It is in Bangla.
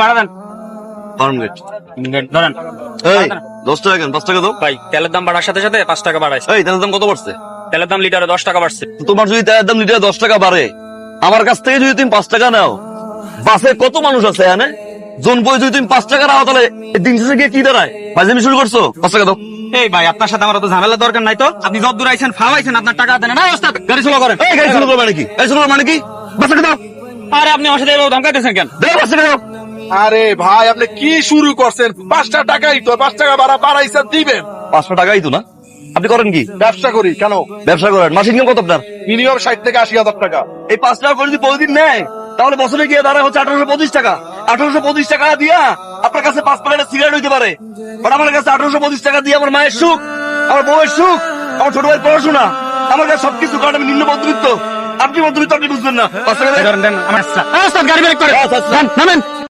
ভাড়া দেন। ফার্মগেট ধরেন। এই 10 টাকা কেন 5 টাকা দাও। ভাই তেলের দাম বাড়ার সাথে সাথে 5 টাকা বাড়াইছে। এই তেলের দাম কত বাড়ছে? তেলের দাম লিটারে 10 টাকা বাড়ছে। তোমার যদি তেলের দাম লিটারে 10 টাকা বাড়ে, আমার কাছ থেকে যদি তুমি 5 টাকা নাও, বাসে কত মানুষ আছে এখানে, জন বই যদি তুমি 5 টাকা নাও, তাহলে এই দিন শেষে গিয়ে কি দাঁড়ায়? ফাইজলামি শুরু করছো। 5 টাকা দাও। এই ভাই আপনার সাথে আমার অত ঝামেলা দরকার নাই তো। আপনি যত দূর আইছেন ফাওয়াইছেন, আপনার টাকা দেন না। ওস্তাদ গাড়ি চালু করেন। এই গাড়ি চালু করো মানে কি? গাড়ি চালু করো মানে কি? 5 টাকা দাও। আরে আপনি আমার সাথে এভাবে ধমকাইতেছেন কেন? দাও 5 টাকা দাও। আরে ভাই আপনি কি শুরু করছেন? 5টা টাকাই তো, 5 টাকা ভাড়া বাড়াইছেন দিবেন। 500 টাকাই তো না। আপনি করেন কি? ব্যবসা করি কেন? ব্যবসা করেন। মাসিক ইনকাম কত আপনার? মিনিমাম 60 থেকে 80,000 টাকা। এই 5 টাকা করে যদি প্রতিদিন নেয়, তাহলে বছরে গিয়ে দাঁড়ায় হচ্ছে 1825 টাকা। 1825 টাকা দিয়া আপনার কাছে 5 প্যাকেট সিগারেট হইতে পারে, বাট আমার কাছে 1825 টাকা দিয়ে আমার মায়ের সুখ, আমার বউয়ের সুখ, আমার ছোট ভাইয়ের পড়াশোনা, আমার কাছে সবকিছু। কারণ আমি নিম্ন মধ্যবিত্ত, আপনি মধ্যবিত্ত, আপনি বুঝবেন না। 5 টাকা দেন। দেন আমার। ওস্তাদ গাড়ি ব্রেক করে। আচ্ছা, আচ্ছা। নামেন।